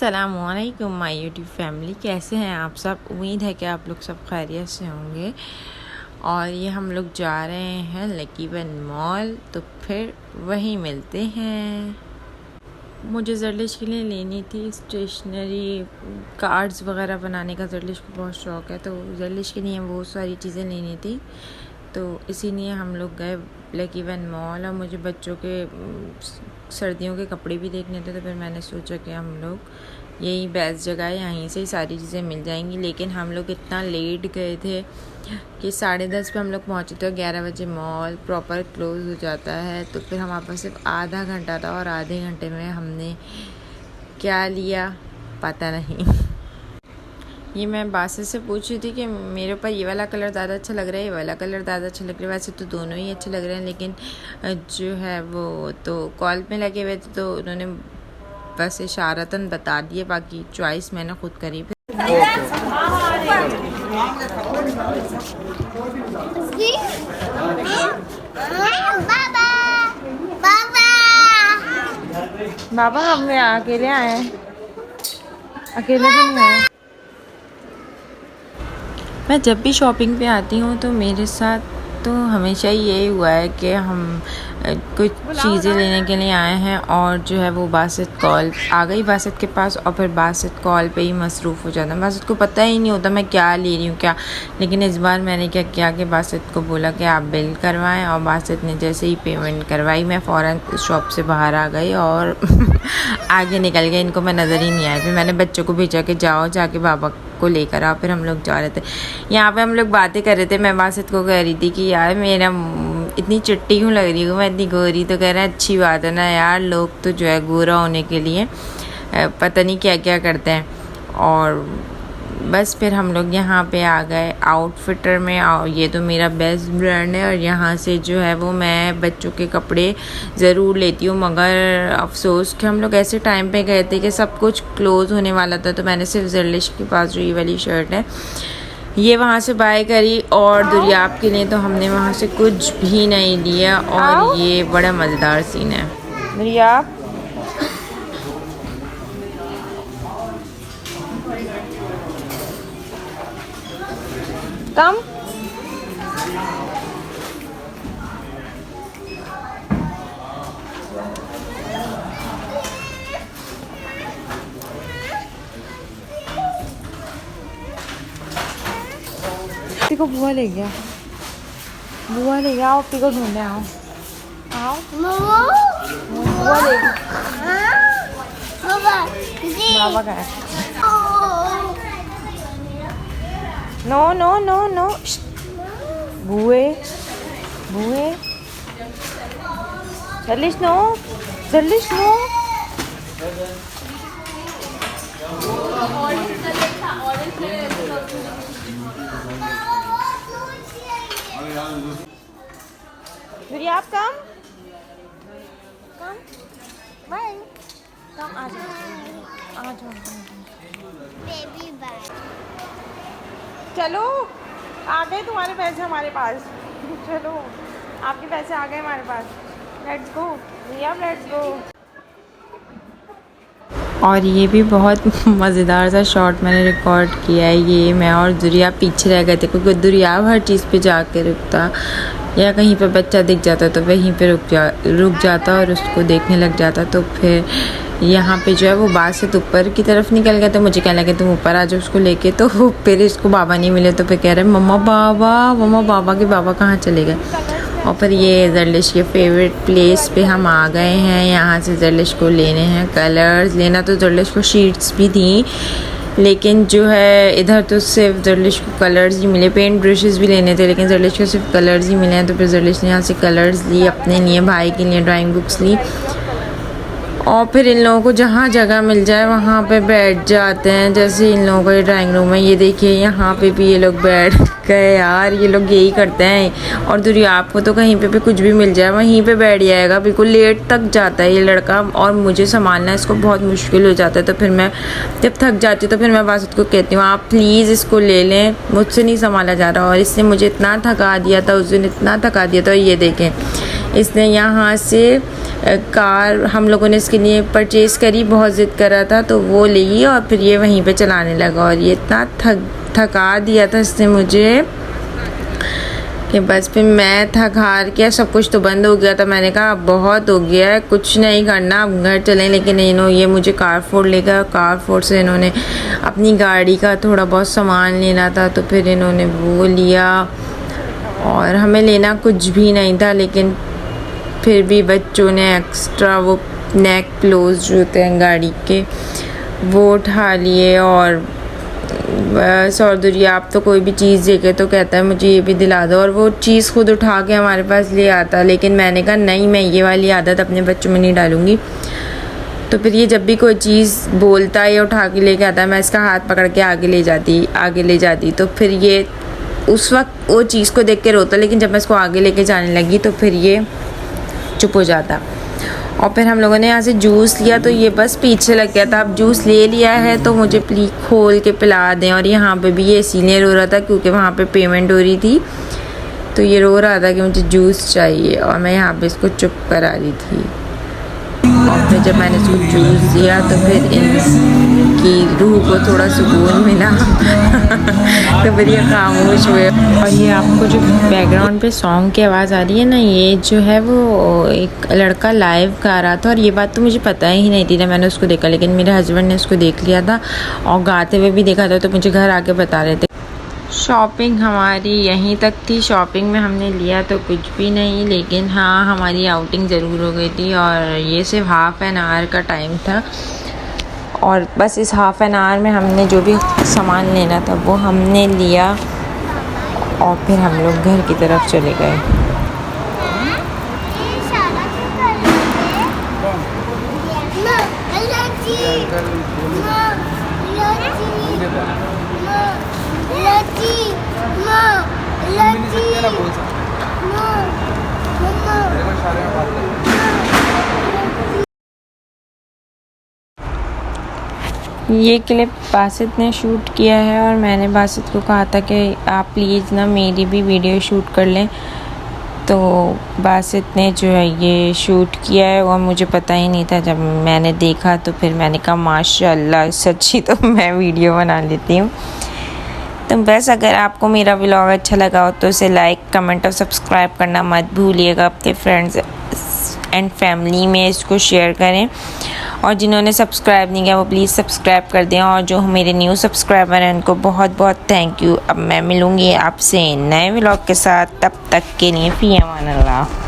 अस्सलामुअलैकुम my YouTube family, कैसे हैं आप सब। उम्मीद है कि आप लोग सब खैरियत से होंगे। और ये हम लोग जा रहे हैं लकी वन मॉल, तो फिर वहीं मिलते हैं। मुझे जरलिश के लिए लेनी थी स्टेशनरी, कार्ड्स वगैरह बनाने का। जरलिश को बहुत शौक़ है, तो जरलिश के लिए बहुत सारी चीज़ें लेनी थी, तो इसीलिए हम लोग गए लकी वन मॉल। और मुझे बच्चों के सर्दियों के कपड़े भी देखने थे, तो फिर मैंने सोचा कि हम लोग यही बेस्ट जगह है, यहीं से ही सारी चीज़ें मिल जाएंगी। लेकिन हम लोग इतना लेट गए थे कि 10:30 पे हम लोग पहुँचे, तो 11 बजे मॉल प्रॉपर क्लोज़ हो जाता है। तो फिर हमारे पास सिर्फ आधा घंटा था, और आधे घंटे में हमने क्या लिया पता नहीं। ये मैं बासित से पूछ रही थी कि मेरे ऊपर ये वाला कलर ज़्यादा अच्छा लग रहा है, ये वाला कलर ज़्यादा अच्छा लग रहा है। वैसे तो दोनों ही अच्छे लग रहे हैं, लेकिन जो है वो तो कॉल में लगे हुए थे, तो उन्होंने बस इशारतन बता दिए, बाकी चॉइस मैंने खुद करी। बाबा हम अकेले आए हैं, अकेले तो नहीं आए। मैं जब भी शॉपिंग पे आती हूँ तो मेरे साथ तो हमेशा यही हुआ है कि हम कुछ चीज़ें लेने के लिए आए हैं, और जो है वो बासित कॉल आ गई बासित के पास, और फिर बासित कॉल पे ही मसरूफ़ हो जाता है। बासित को पता ही नहीं होता मैं क्या ले रही हूँ क्या। लेकिन इस बार मैंने क्या किया कि बासित को बोला कि आप बिल करवाएं, और बासित ने जैसे ही पेमेंट करवाई, मैं फ़ौरन शॉप से बाहर आ गई और आगे निकल गई। इनको मैं नज़र ही नहीं आई। फिर मैंने बच्चों को भेजा कि जाओ जाके बाबा को लेकर आओ। फिर हम लोग जा रहे थे, यहाँ पे हम लोग बातें कर रहे थे। मैं बासित को कह रही थी कि यार मेरा इतनी चिट्टी क्यों लग रही हूँ, मैं इतनी गोरी। तो कह रहा है अच्छी बात है ना यार, लोग तो जो है गोरा होने के लिए पता नहीं क्या क्या करते हैं। और बस फिर हम लोग यहाँ पे आ गए आउटफिटर में। और ये तो मेरा बेस्ट ब्रांड है, और यहाँ से जो है वो मैं बच्चों के कपड़े ज़रूर लेती हूँ। मगर अफसोस कि हम लोग ऐसे टाइम पे गए थे कि सब कुछ क्लोज़ होने वाला था, तो मैंने सिर्फ जरलिश के पास जो ये वाली शर्ट है ये वहाँ से बाय करी। और दुरियाब के लिए तो हमने वहाँ से कुछ भी नहीं लिया। और ये बड़ा मज़ेदार सीन है। दुरियाब कम पी को बुआ ले गया, बुआ ले गया। आओ पी को ढूंढने आओ, आओ बुआ ले गया। बाबा का है। नो नो नो नो, बुए बुए, जरलिश नो, जरलिश नो। दुरियाब कम कम बाय, कम आ जाओ आ जाओ। बेबी बाय, चलो आ गए तुम्हारे पैसे हमारे पास। चलो आपके पैसे आ गए हमारे पास, लेट्स गो दुरियाब, लेट्स गो। और ये भी बहुत मज़ेदार सा शॉट मैंने रिकॉर्ड किया है। ये मैं और दुरियाब पीछे रह गए थे, क्योंकि दुरियाब हर चीज़ पे जाके रुकता, या कहीं पे बच्चा दिख जाता तो वहीं पे रुक जाता और उसको देखने लग जाता। तो फिर यहाँ पे जो है वो बासित ऊपर की तरफ निकल गया, तो मुझे कहने लगे तुम ऊपर आ जाओ उसको लेके। तो फिर इसको बाबा नहीं मिले, तो फिर कह रहे मम्मा बाबा के बाबा कहाँ चले गए। और फिर ये जरलिश के फेवरेट प्लेस पे हम आ गए हैं। यहाँ से जरलिश को लेने हैं कलर्स। लेना तो जरलिश को शीट्स भी थी, लेकिन जो है इधर तो सिर्फ जरलिश को कलर्स ही मिले। पेंट ब्रशेस भी लेने थे, लेकिन जरलिश को सिर्फ कलर्स ही मिले हैं। तो फिर जरलिश ने यहाँ से कलर्स ली अपने लिए, भाई के लिए ड्राइंग बुक्स ली। और फिर इन लोगों को जहाँ जगह मिल जाए वहाँ पे बैठ जाते हैं। जैसे इन लोगों का ये ड्राइंग रूम है, ये देखिए यहाँ पे भी ये लोग बैठ गए। यार ये लोग यही करते हैं। और दुरियाब को तो कहीं पे भी कुछ भी मिल जाए वहीं पे बैठ जाएगा, बिल्कुल लेट तक जाता है ये लड़का। और मुझे संभालना इसको बहुत मुश्किल हो जाता है। तो फिर मैं जब थक जाती हूँ तो फिर मैं बासित को कहती हूँ आप प्लीज़ इसको ले लें, मुझसे नहीं संभाला जा रहा। और इसने मुझे इतना थका दिया था उस दिन, इतना थका दिया था। ये देखें इसने यहाँ से कार हम लोगों ने इसके लिए परचेज़ करी, बहुत ज़िद कर रहा था तो वो ली और फिर ये वहीं पे चलाने लगा। और ये इतना थका दिया था इसने मुझे कि बस फिर मैं थक हार के सब कुछ तो बंद हो गया था। मैंने कहा अब बहुत हो गया है, कुछ नहीं करना, अब घर चलें। लेकिन ये मुझे कारफोर्ड ले गया। कारफोर्ड से इन्होंने अपनी गाड़ी का थोड़ा बहुत सामान लेना था तो फिर इन्होंने वो लिया। और हमें लेना कुछ भी नहीं था, लेकिन फिर भी बच्चों ने एक्स्ट्रा वो नेक पिलोज जो होते हैं गाड़ी के वो उठा लिए। और बस और दुनिया आप तो कोई भी चीज़ देखे तो कहता है मुझे ये भी दिला दो, और वो चीज़ खुद उठा के हमारे पास ले आता। लेकिन मैंने कहा नहीं, मैं ये वाली आदत अपने बच्चों में नहीं डालूँगी। तो फिर ये जब भी कोई चीज़ बोलता है या उठा के लेके आता है, मैं इसका हाथ पकड़ के आगे ले जाती। तो फिर ये उस वक्त वो चीज़ को देख के रोता, लेकिन जब मैं इसको आगे लेके जाने लगी तो फिर ये चुप हो जाता। और फिर हम लोगों ने यहाँ से जूस लिया तो ये बस पीछे लग गया था। अब जूस ले लिया है तो मुझे प्लीज़ खोल के पिला दें। और यहाँ पे भी ये इसीलिए रो रहा था क्योंकि वहाँ पे पेमेंट हो रही थी, तो ये रो रहा था कि मुझे जूस चाहिए और मैं यहाँ पे इसको चुप करा रही थी। और फिर जब मैंने इसको जूस दिया तो फिर इनकी रूह को थोड़ा सुकून मिला तो फिर ये खामोश हुए। और ये आपको जो बैकग्राउंड पे सॉन्ग की आवाज़ आ रही है ना, ये जो है वो एक लड़का लाइव गा रहा था। और ये बात तो मुझे पता ही नहीं थी ना, मैंने उसको देखा, लेकिन मेरे हस्बैंड ने उसको देख लिया था और गाते हुए भी देखा था, तो मुझे घर आके बता रहे थे। शॉपिंग हमारी यहीं तक थी। शॉपिंग में हमने लिया तो कुछ भी नहीं, लेकिन हाँ हमारी आउटिंग ज़रूर हो गई थी। और ये सिर्फ हाफ़ एन आवर का टाइम था, और बस इस हाफ़ एन आवर में हमने जो भी सामान लेना था वो हमने लिया और फिर हम लोग घर की तरफ चले गए। ये क्लिप बासित ने शूट किया है और मैंने बासित को कहा था कि आप प्लीज़ ना मेरी भी वीडियो शूट कर लें। तो बासित ने जो है ये शूट किया है और मुझे पता ही नहीं था। जब मैंने देखा तो फिर मैंने कहा माशाल्लाह, सच्ची तो मैं वीडियो बना लेती हूँ। तो बस अगर आपको मेरा व्लॉग अच्छा लगा हो तो उसे लाइक, कमेंट और सब्सक्राइब करना मत भूलिएगा। अपने फ्रेंड्स एंड फैमिली में इसको शेयर करें, और जिन्होंने सब्सक्राइब नहीं किया वो प्लीज़ सब्सक्राइब कर दें। और जो मेरे न्यू सब्सक्राइबर हैं उनको बहुत बहुत थैंक यू। अब मैं मिलूँगी आपसे नए व्लॉग के साथ, तब तक के लिए फ़ी अमान अल्लाह।